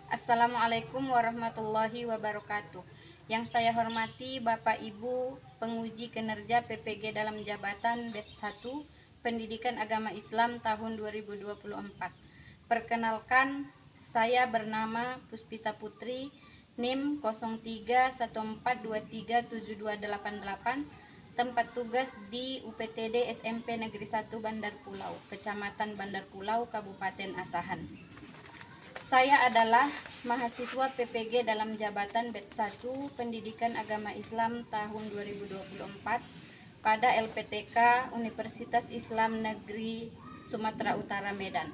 Assalamualaikum warahmatullahi wabarakatuh. Yang saya hormati Bapak Ibu penguji kinerja PPG dalam jabatan Batch 1 Pendidikan Agama Islam tahun 2024. Perkenalkan, saya bernama Puspita Putri, NIM 0314237288, tempat tugas di UPTD SMP Negeri 1 Bandar Pulau, Kecamatan Bandar Pulau, Kabupaten Asahan. Saya adalah mahasiswa PPG dalam jabatan Batch 1 Pendidikan Agama Islam tahun 2024 pada LPTK Universitas Islam Negeri Sumatera Utara Medan.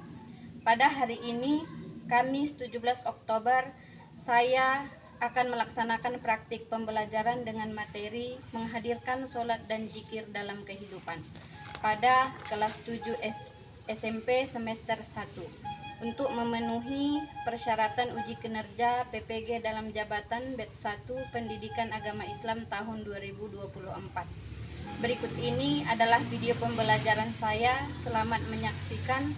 Pada hari ini, Kamis 17 Oktober, saya akan melaksanakan praktik pembelajaran dengan materi menghadirkan sholat dan zikir dalam kehidupan pada kelas 7 SMP semester 1 untuk memenuhi persyaratan uji kinerja PPG dalam jabatan Batch 1 Pendidikan Agama Islam tahun 2024. Berikut ini adalah video pembelajaran saya. Selamat menyaksikan.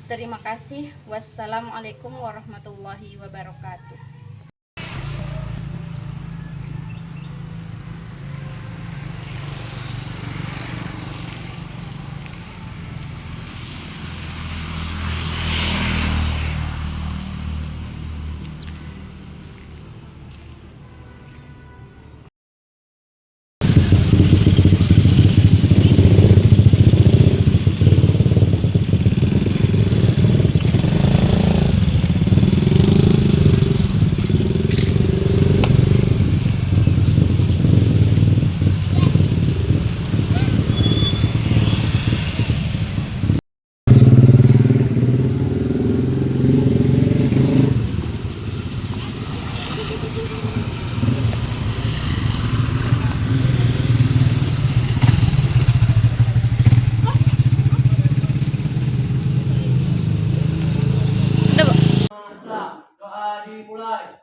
Terima kasih. Wassalamualaikum warahmatullahi wabarakatuh. Doa dimulai.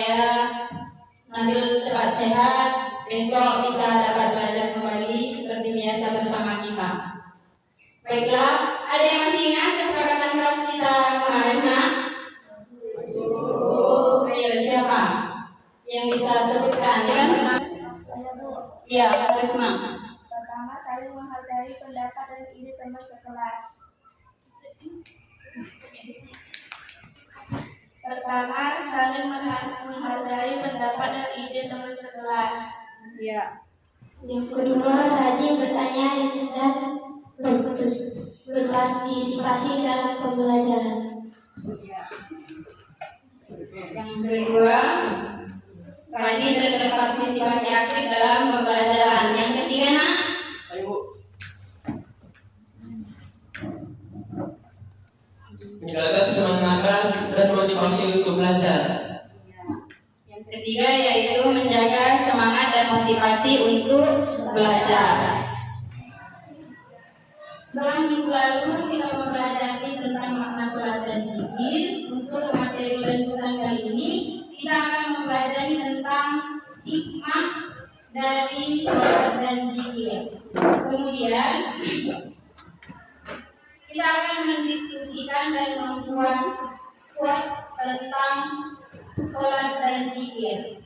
supaya Nabil cepat sehat, besok bisa dapat belajar kembali seperti biasa bersama kita. Baiklah, ada yang masih ingat kesepakatan kelas kita kemarin, nak? Ayo, siapa yang bisa sebutkan? Ya, Saya Bu. ya, Risma. Pertama, saling menghargai pendapat dan ide teman sekelas. Pertama, saling menghargai pendapat dan ide teman sekelas. Ya. Yang kedua, rajin bertanya dan berpartisipasi dalam pembelajaran. Yang kedua, rajin dan berpartisipasi aktif dalam pembelajaran. Yang ketiga, nak? Ayo Bu. Menjaga kesemangat dan motivasi untuk belajar. Yang ketiga yaitu menjaga semangat dan motivasi untuk belajar. Setelah minggu lalu kita mempelajari tentang makna sholat dan zikir. Untuk materi lanjutan kali ini kita akan mempelajari tentang hikmah dari sholat dan zikir. Kemudian kita akan mendiskusikan dan membuat tentang sholat dan zikir,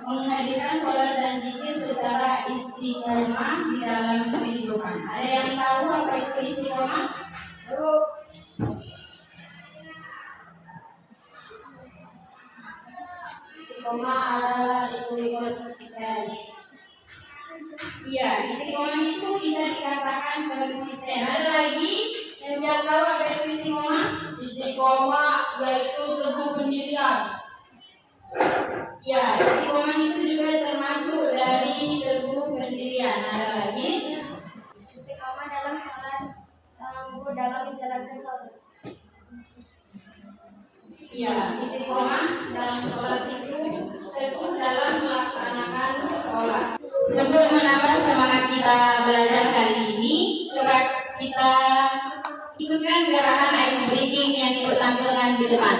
menghadirkan sholat dan zikir secara istiqomah di dalam kehidupan. Ada yang tahu apa itu istiqomah? Istiqomah adalah ikut konsisten. Iya, istiqomah itu bisa dikatakan konsisten. Ada lagi yang tahu apa itu istiqomah? Istiqomah yaitu teguh pendirian. Ya, istiqomah itu juga termasuk dari teguh pendirian. Ada lagi? Istiqomah dalam sholat, dalam menjalankan sholat. Ya, istiqomah dalam sholat itu teguh dalam melaksanakan sholat. Untuk menambah semangat kita belajar kali ini, coba kita ikutkan gerakan ice breaking yang ditampilkan di depan.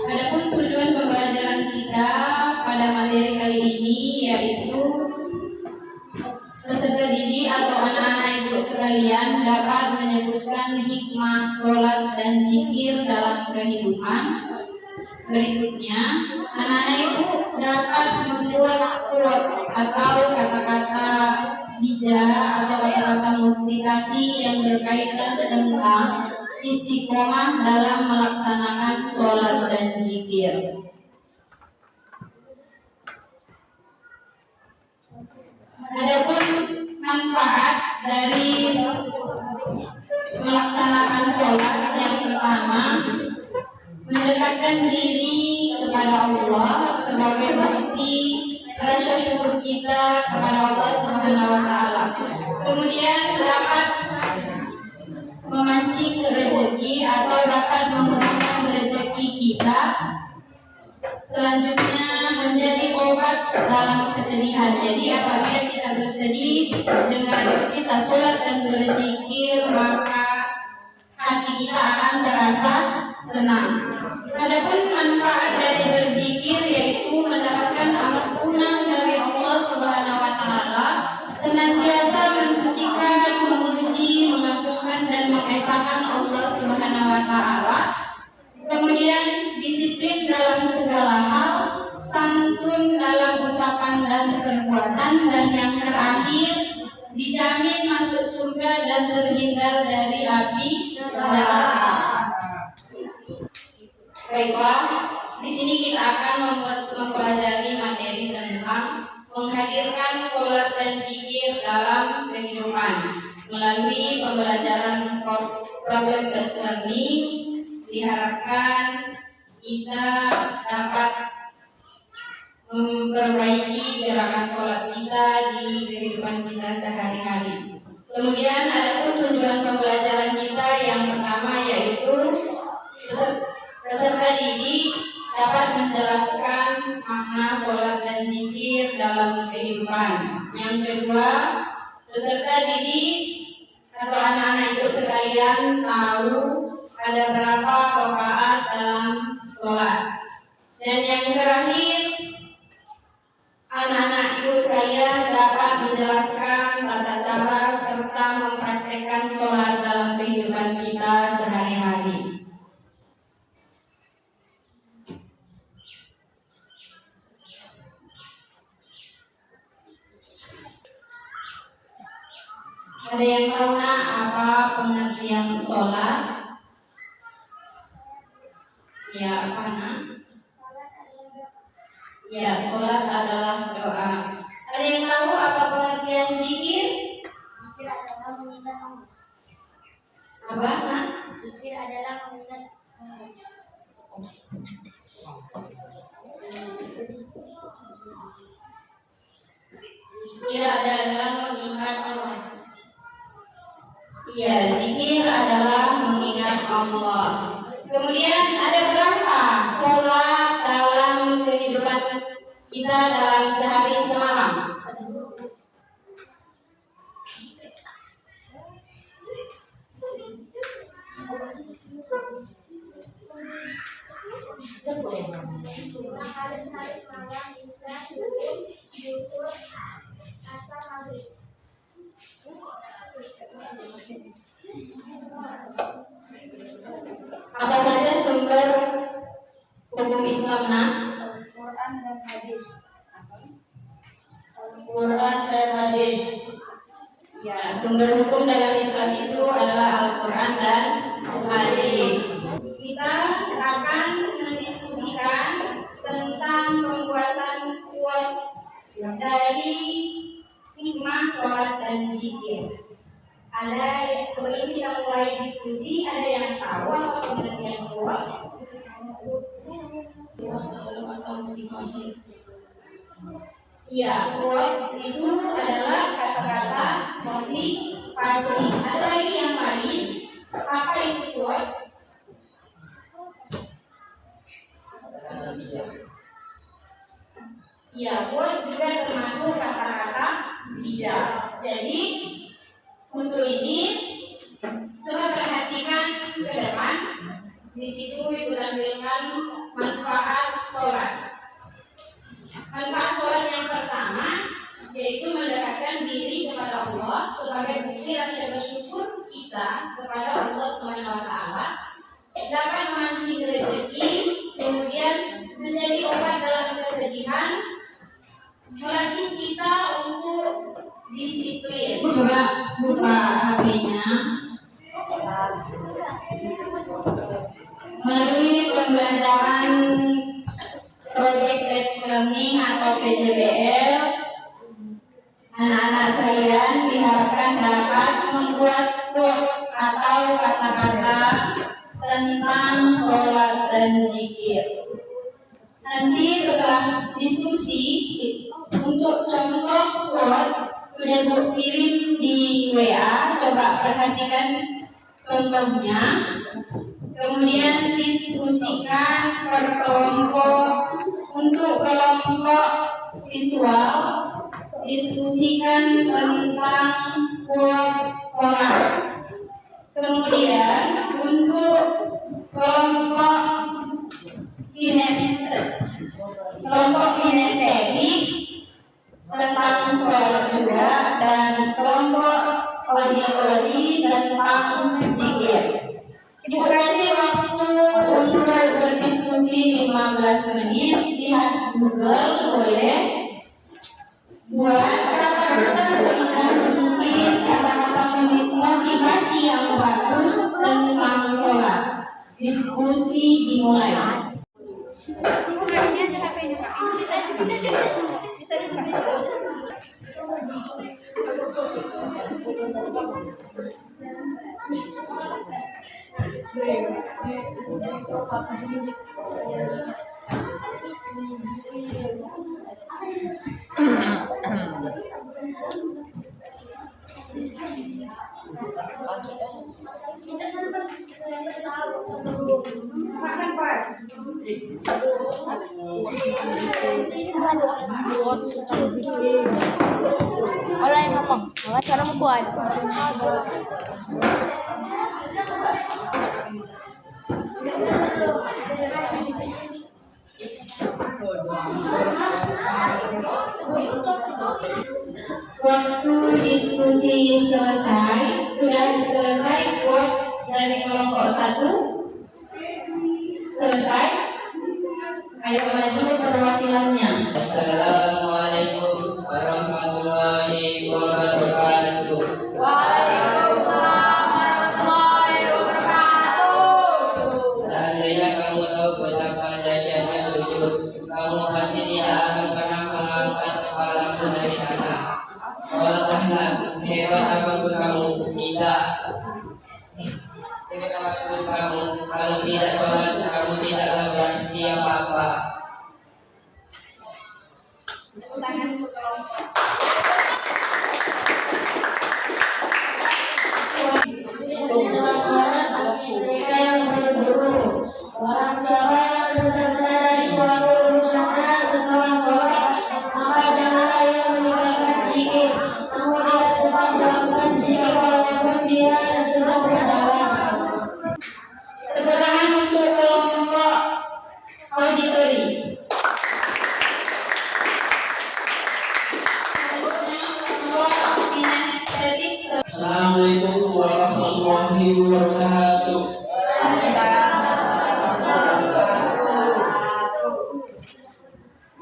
Adapun tujuan pembelajaran kita pada materi kali ini yaitu peserta didik atau anak-anak ibu sekalian dapat menyebutkan hikmah sholat dan zikir dalam kehidupan. Berikutnya, anak-anak ibu dapat membuat quote atau kata-kata bijak atau kata-kata motivasi yang berkaitan tentang istiqomah dalam melaksanakan sholat dan zikir. Adapun manfaat dari melaksanakan sholat yang pertama, mendekatkan diri kepada Allah sebagai bukti rasa syukur kita kepada Allah Subhanahu wa taala. Kemudian dapat memancing rezeki atau dapat memudahkan rezeki kita. Selanjutnya menjadi obat dalam kesedihan. Jadi apabila kita bersedih dengan kita sholat dan berzikir, maka hati kita akan terasa tenang. Adapun manfaat dari berzikir yaitu mendapatkan ampunan dari Allah Subhanahu wa taala, senantiasa mensucikan, memuji, mengagungkan dan mengesahkan Allah Subhanahu wa taala. Kemudian disiplin dalam segala hal, santun dalam ucapan dan perbuatan, dan yang terakhir dijamin masuk surga dan terhindar dari api neraka. Baiklah, di sini kita akan mempelajari materi tentang menghadirkan sholat dan zikir dalam kehidupan melalui pembelajaran problem based learning, diharapkan kita dapat memperbaiki gerakan sholat kita di kehidupan kita sehari-hari. Kemudian ada pun tujuan pembelajaran kita yang pertama yaitu peserta didik dapat menjelaskan makna sholat dan zikir dalam kehidupan. Yang kedua, peserta didik atau anak-anak itu sekalian tahu ada berapa rakaat dalam sholat. Dan yang terakhir, anak-anak ibu sekalian dapat menjelaskan tata cara serta mempraktekkan sholat dalam kehidupan kita sehari-hari. Ada yang tahu nak apa pengertian sholat? Ya, apa nak? Ya, sholat adalah doa. Ada yang tahu apa pengertian zikir? Zikir adalah mengingat Allah. Apa nak? Zikir adalah mengingat Allah. Zikir adalah mengingat Allah. Iya, zikir adalah mengingat Allah. Kemudian ada berapa sholat dalam kehidupan kita dalam sehari semalam? Hari semalam bisa zuhur, asar, maghrib. Apa saja sumber hukum Islam nak? Quran dan hadis. Quran dan hadis. Ya, sumber hukum dalam Islam itu adalah Al-Quran dan hadis. Kita akan mendiskusikan tentang pembuatan kuat dari hikmah sholat dan zikir. Ada sebelum kita mulai diskusi, ada yang tahu apa pengertian kuat? Ya, kuat itu adalah kata-kata motivasi. Ada lagi yang lain? Apa itu kuat? Ya, kuat juga termasuk kata-kata bijak. Jadi untuk ini coba perhatikan ke depan. Di situ ibu tampilkan manfaat sholat. Manfaat sholat yang pertama yaitu mendekatkan diri kepada Allah sebagai bukti rasa bersyukur kita kepada Allah SWT, dapat memancing rezeki, kemudian menjadi obat dalam kesedihan, melatih kita untuk disiplin. Coba buka HP-nya. Melalui pembelajaran Project Based Learning atau PJBL, anak-anak sekalian diharapkan dapat membuat quote atau kata-kata tentang sholat dan zikir. Nanti setelah diskusi, untuk contoh quote sudah Bu kirim di WA, coba perhatikan contohnya. Kemudian diskusikan per kelompok. Untuk kelompok visual, diskusikan tentang quote sholat. Kemudian untuk kelompok kinestetik tentang sholat juga, dan kelompok auditori tentang zikir. Ibu kasih waktu untuk berdiskusi 15 menit. Lihat Google boleh, buat kata-kata seindah mungkin, kata-kata motivasi yang bagus tentang sholat. Diskusi dimulai. Bisa dibuka. Oleh ngomong, apa cara membuat? Waktu diskusi selesai, sudah selesai quotes dari kelompok 1. Selesai. Ayo maju perwakilannya. Assalamualaikum warahmatullahi wabarakatuh. Seandainya kamu tahu betapa dahsyatnya sujud, kamu pasti tidak akan pernah mengangkat kepalamu dari tanah. Sholatlah, hebat apapun kamu, tidak. Hebat apapun kamu, kalau tidak sholat, kamu tidaklah berarti apa-apa. Setelah sholat bagi mereka yang berburu, barang siapa yang berselesai dari suatu urusannya setelah sholat, maka janganlah ia meninggalkan zikir, namun dia tetap melakukan zikir walaupun dia sedang berjalan. Tepuk tangan untuk kelompok auditori. Kelompok kinestetik. Assalamualaikum warahmatullahi wabarakatuh.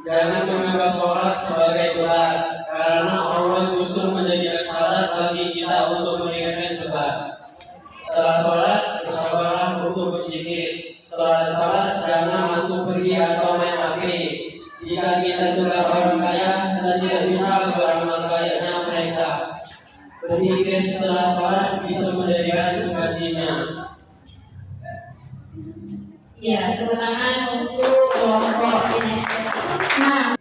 Jangan menganggap sholat sebagai berat, karena Allah justru menjadikan sholat bagi kita untuk mengingatkan beban. Setelah sholat, bersabarlah untuk berzikir. Setelah sholat, jangan langsung pergi atau main HP. Jika kita juga orang kaya dan tidak bisa beramal kayanya mereka, berzikir setelah sholat bisa menjadikan penggantinya. Ya, tepuk tangan untuk kelompok kinestetik. Nah,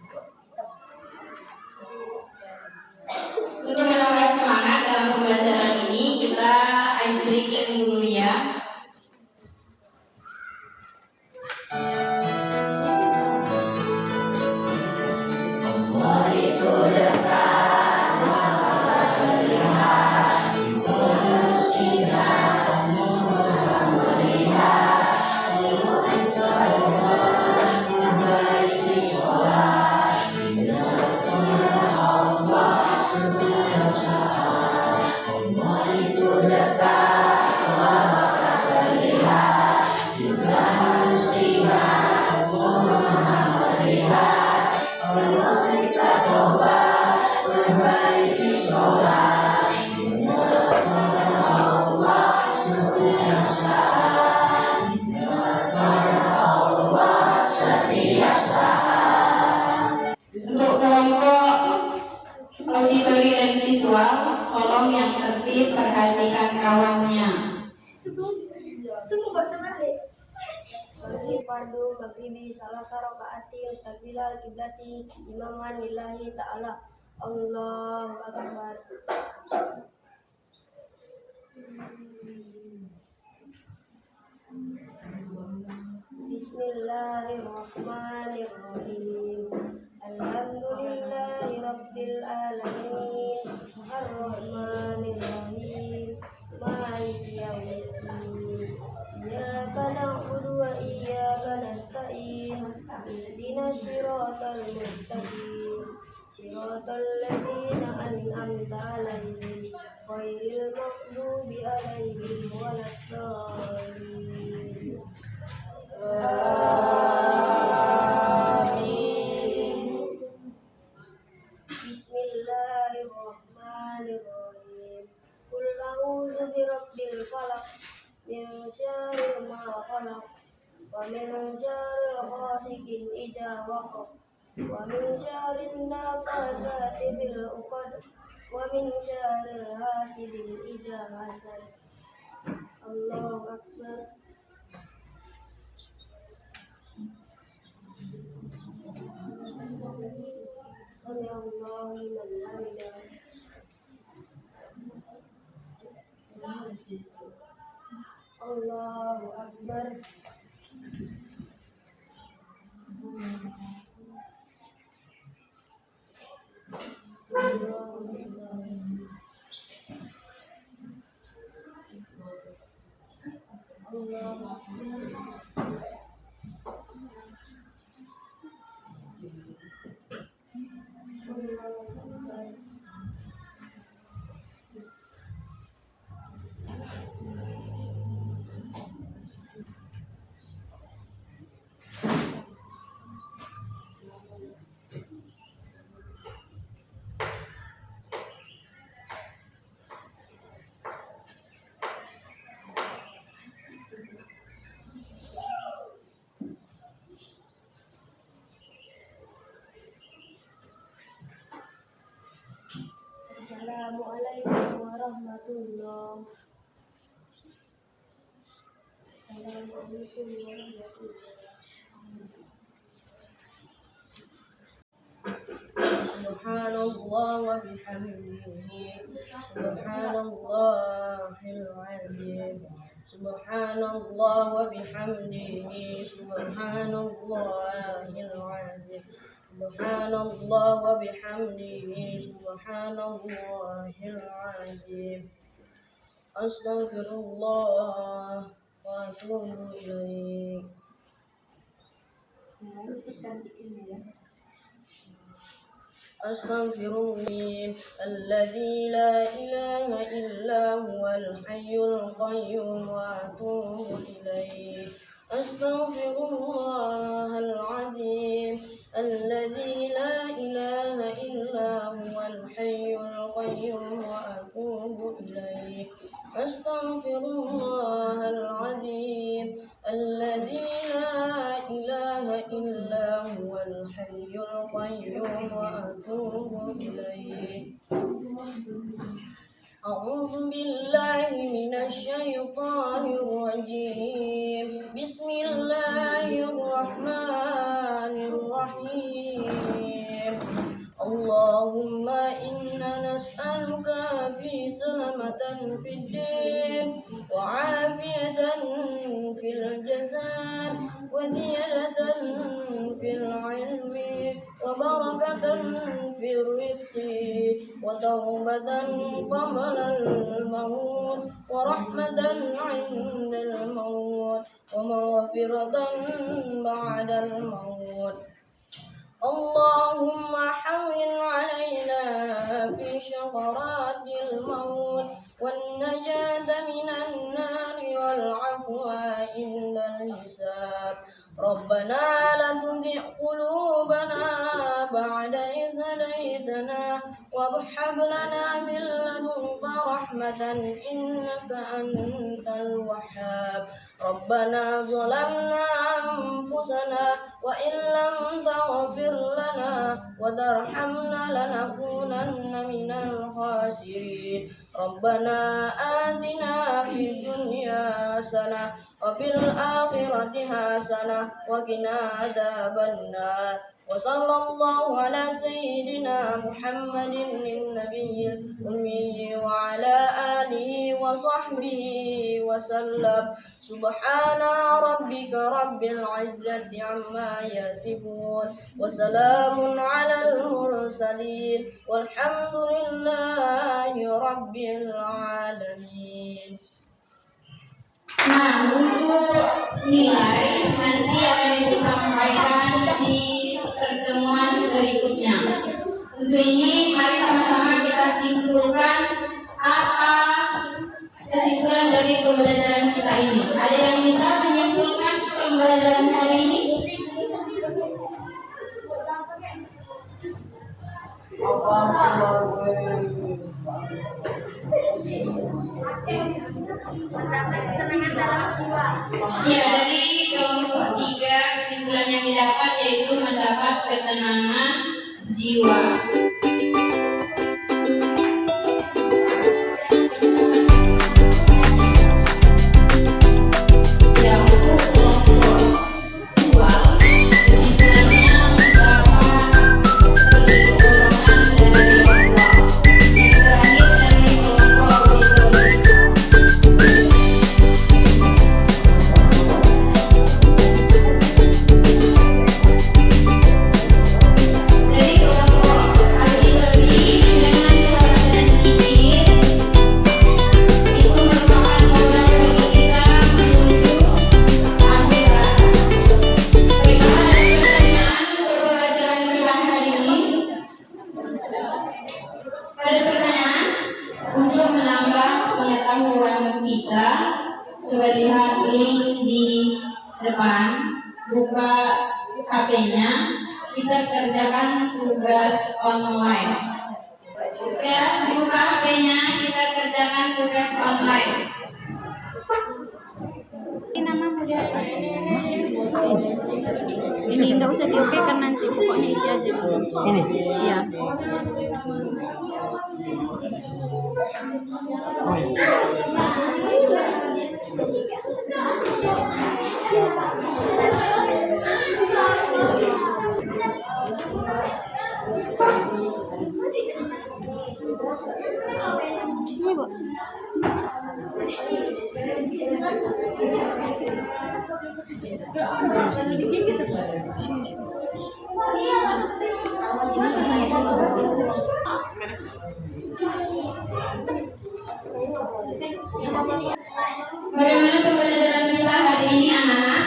untuk menambah semangat dalam pembelajaran ini, kita ice breaking dulu ya. Untuk kelompok auditori dan visual, tolong yang tertib perhatikan kawannya. Fardu maghribi salah rakaati mustaqbilal kiblati imaman lillahi ta'ala. Allahu akbar. Bismillahirrahmanirrahim. Alhamdulillahi rabbil alamin. Arrahmanirrahim. Maliki yaumiddin. Iyyaka na'budu wa iyyaka nasta'in. Ihdinas siratal mustaqim. Siratal ladzina an'amta 'alaihim ghairil maghdubi 'alaihim waladdallin. Amin. Bismillahirrahmanirrahim. Qul a'udzu birabbil falaq min syarri ma khalaq wa min syarri ghasiqin idza waqab wa min syarri nafasati fil 'uqad wa min syarri hasidin idza hasad. Allahu akbar. Allahu Akbar. Assalamualaikum warahmatullah. Assalamualaikum warahmatullah. Subhanallah wa bihamdihi. Subhanallahil azim. Subhanallah wa bihamdihi. Subhanallahil azim. Subhanallah wa bihamdihi. Subhanallahil azim. Astaghfirullah wa atubu ilaih. Astaghfirullah alladzi la ilaha illa huwal hayyul qayyum wa atubu ilaih. Astaghfirullahal azim alladzi la ilaha illa huwal hayyul qayyum wa atubu ilaih. Astaghfirullahal azim alladzi la ilaha illa huwal hayyul qayyum wa atubu ilaih. أعوذ بالله من الشيطان الرجيم. بسم الله الرحمن الرحيم. اللهم إنا نسألك في سلامة في الدين وعافية في الجسد وزيادة في العلم وبركة في الرزق وتوبة قبل الموت ورحمة عند الموت ومغفرة بعد الموت. اللهم حول علينا في شغرات الموت والنجاة من النار والعفو عند الحساب. ربنا لا تزغ قلوبنا بعد إذ هديتنا وهب لنا من لدنك رحمة إنك أنت الوهاب. ربنا ظلمنا أنفسنا وإن لم تغفر لنا وترحمنا لنكونن من الخاسرين. ربنا آتنا في الدنيا حسنة وفي الآخرة حسنة وقنا عذاب النار. وصلى الله على سيدنا محمد النبي الأمي وعلى آله وصحبه وسلم. سبحان ربك رب العزة عما يصفون وسلام على المرسلين والحمد لله رب العالمين. Nah, untuk nilai nanti akan disampaikan di pertemuan berikutnya. Untuk ini mari sama-sama kita simpulkan apa kesimpulan dari pembelajaran kita ini. Ada yang bisa menyimpulkan pembelajaran hari ini? Ya, dari kelompok 3 kesimpulan yang didapat yaitu mendapat ketenangan jiwa. Coba lihat link di depan, buka HP-nya, kita kerjakan tugas online. Ya, buka HP-nya, kita kerjakan tugas online. Ini namamu dia. Ini nggak usah diokekan nanti, pokoknya isi aja. Ini? Iya. Ini, Bu. Bagaimana pembelajaran kita hari ini, anak-anak?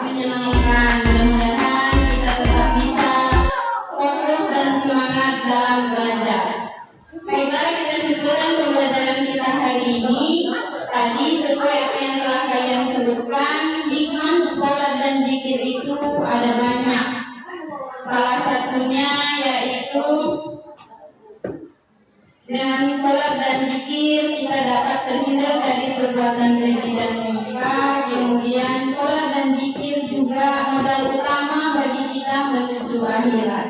Menyenangkan. Mudah-mudahan kita tetap bisa fokus dan semangat dalam belajar. Baiklah, kita simpulkan pembelajaran kita hari ini. Tadi sesuai apa yang telah kalian sebutkan, hikmah sholat dan zikir itu ada banyak. Salah satunya yaitu dengan sholat dan zikir kita dapat terhindar dari perbuatan keji dan munkar. Kemudian sholat dan zikir juga modal utama bagi kita menuju akhirat.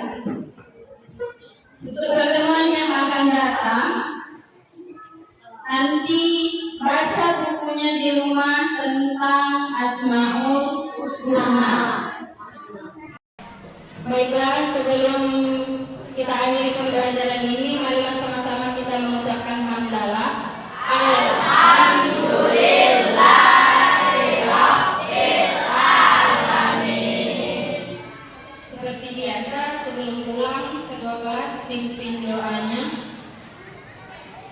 Untuk pertemuan yang akan datang, nanti baca bukunya di rumah tentang Asmaul Husna. Baiklah, sebelum kita akhiri pembelajaran ini, marilah sama-sama kita mengucapkan hamdalah. Seperti biasa, sebelum pulang, kedua kelas pimpin doanya.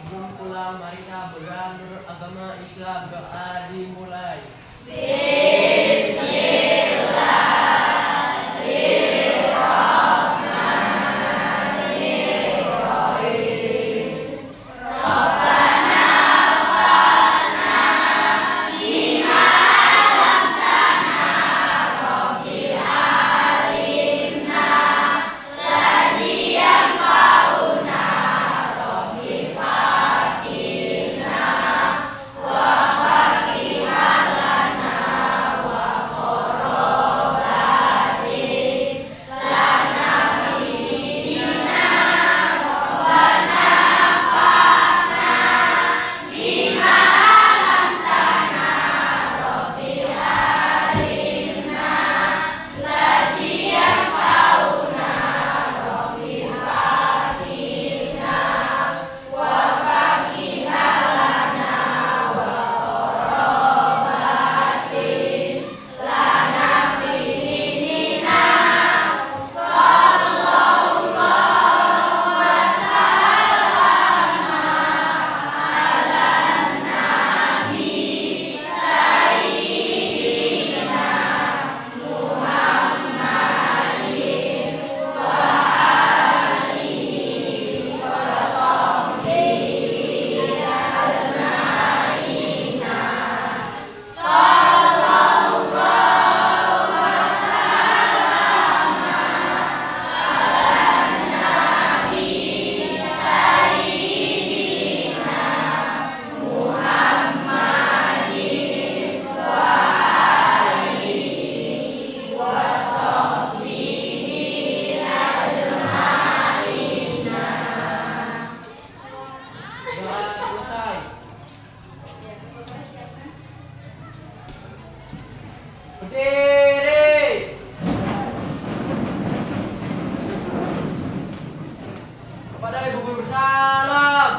Sebelum pulang, mari kita bernur agama Islam. Doa dimulai. Berdiri. Kepada Ibu Guru salam.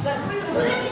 Gak boleh.